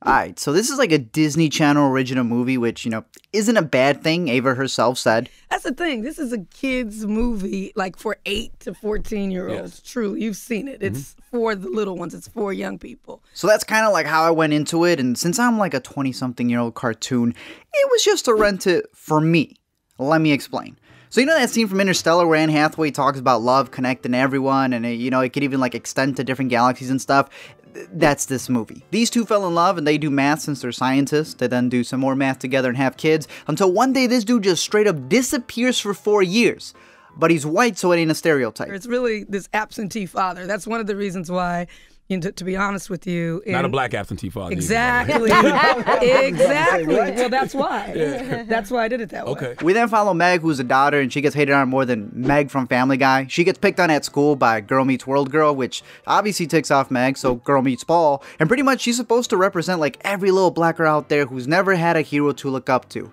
Alright, so this is like a Disney Channel original movie, which, isn't a bad thing, Ava herself said. That's the thing. This is a kid's movie, like for 8 to 14-year-olds. Yes. Truly, you've seen it. It's for the little ones. It's for young people. So that's kind of like how I went into it, and since I'm like a 20-something-year-old cartoon, it was just a rent it for me. Let me explain. So you know that scene from Interstellar where Anne Hathaway talks about love connecting everyone, and it could even like extend to different galaxies and stuff? That's this movie. These two fell in love and they do math since they're scientists. They then do some more math together and have kids until one day this dude just straight up disappears for 4 years. But he's white, so it ain't a stereotype. It's really this absentee father. That's one of the reasons why, to be honest with you. Not a black absentee father. Exactly. Exactly. Well, that's why. Yeah. That's why I did it that way. Okay. We then follow Meg, who's a daughter, and she gets hated on more than Meg from Family Guy. She gets picked on at school by Girl Meets World Girl, which obviously ticks off Meg, so Girl Meets Paul. And pretty much she's supposed to represent like every little black girl out there who's never had a hero to look up to.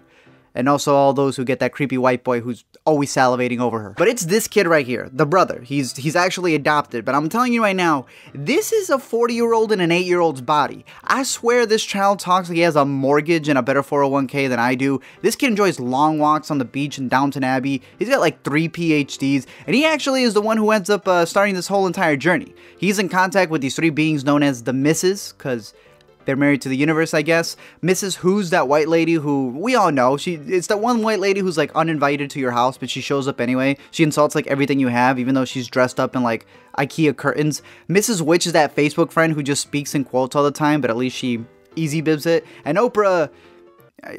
And also all those who get that creepy white boy who's always salivating over her. But it's this kid right here, the brother. He's actually adopted, but I'm telling you right now, this is a 40-year-old in an 8-year-old's body. I swear this child talks like he has a mortgage and a better 401k than I do. This kid enjoys long walks on the beach in Downton Abbey. He's got like 3 PhDs, and he actually is the one who ends up starting this whole entire journey. He's in contact with these 3 beings known as the Misses, because they're married to the universe, I guess. Mrs. Who's that white lady who we all know. It's that one white lady who's like uninvited to your house, but she shows up anyway. She insults like everything you have, even though she's dressed up in like IKEA curtains. Mrs. Witch is that Facebook friend who just speaks in quotes all the time, but at least she easy bibs it. And Oprah,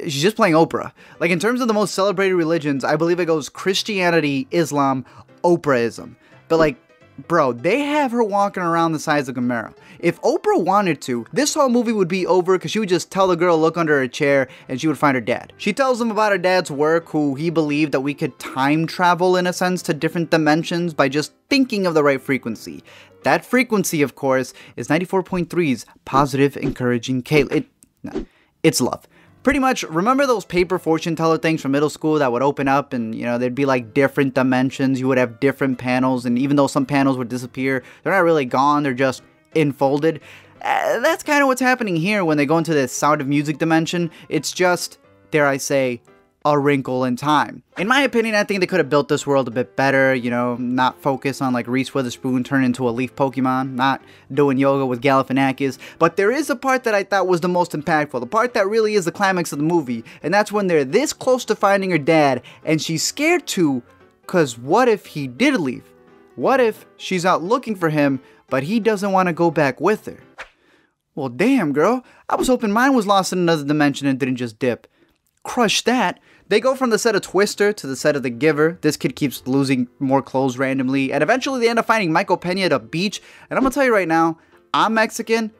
she's just playing Oprah. Like in terms of the most celebrated religions, I believe it goes Christianity, Islam, Oprahism. But like, bro, they have her walking around the size of Gamera. If Oprah wanted to, this whole movie would be over because she would just tell the girl to look under her chair and she would find her dad. She tells him about her dad's work, who he believed that we could time travel in a sense to different dimensions by just thinking of the right frequency. That frequency, of course, is 94.3's positive, encouraging Kaling. It's love. Pretty much, remember those paper fortune teller things from middle school that would open up and, there'd be like different dimensions, you would have different panels, and even though some panels would disappear, they're not really gone, they're just enfolded. That's kind of what's happening here when they go into this Sound of Music dimension. It's just, dare I say, a wrinkle in time. In my opinion, I think they could have built this world a bit better, not focus on like Reese Witherspoon turning into a leaf Pokemon, not doing yoga with Galifianakis. But there is a part that I thought was the most impactful, the part that really is the climax of the movie, and that's when they're this close to finding her dad, and she's scared to, cause what if he did leave? What if she's out looking for him, but he doesn't want to go back with her? Well, damn, girl, I was hoping mine was lost in another dimension and didn't just dip. Crush that. They go from the set of Twister to the set of The Giver. This kid keeps losing more clothes randomly, and eventually they end up finding Michael Pena at a beach. And I'm gonna tell you right now, I'm Mexican,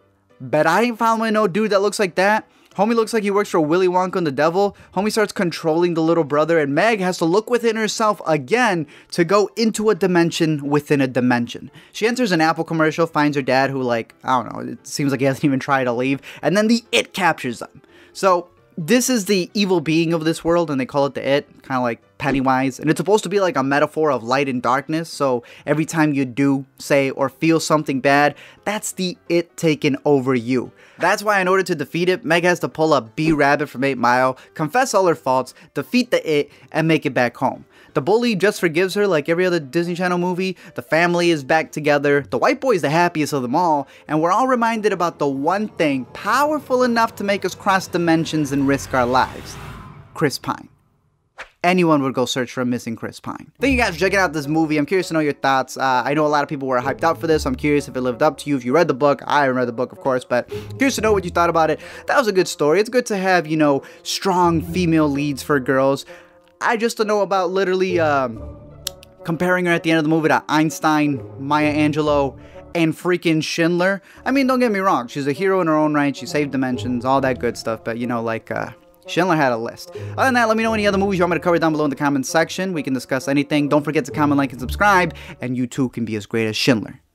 but I ain't following no dude that looks like that. Homie looks like he works for Willy Wonka and the Devil. Homie starts controlling the little brother, and Meg has to look within herself again to go into a dimension within a dimension. She enters an Apple commercial, finds her dad who, like, I don't know, it seems like he hasn't even tried to leave, and then the It captures them. So this is the evil being of this world, and they call it the It, kind of like Pennywise, and it's supposed to be like a metaphor of light and darkness, so every time you do, say, or feel something bad, that's the It taking over you. That's why in order to defeat it, Meg has to pull a B-Rabbit from 8 Mile, confess all her faults, defeat the It, and make it back home. The bully just forgives her like every other Disney Channel movie, the family is back together, the white boy is the happiest of them all, and we're all reminded about the one thing powerful enough to make us cross dimensions and risk our lives. Chris Pine. Anyone would go search for a missing Chris Pine. Thank you guys for checking out this movie. I'm curious to know your thoughts. I know a lot of people were hyped out for this. I'm curious if it lived up to you. If you read the book, I haven't read the book, of course, but curious to know what you thought about it. That was a good story. It's good to have, strong female leads for girls. I just don't know about literally comparing her at the end of the movie to Einstein, Maya Angelou, and freaking Schindler. I mean, don't get me wrong. She's a hero in her own right. She saved dimensions, all that good stuff. But, Schindler had a list. Other than that, let me know any other movies you want me to cover down below in the comments section. We can discuss anything. Don't forget to comment, like, and subscribe. And you too can be as great as Schindler.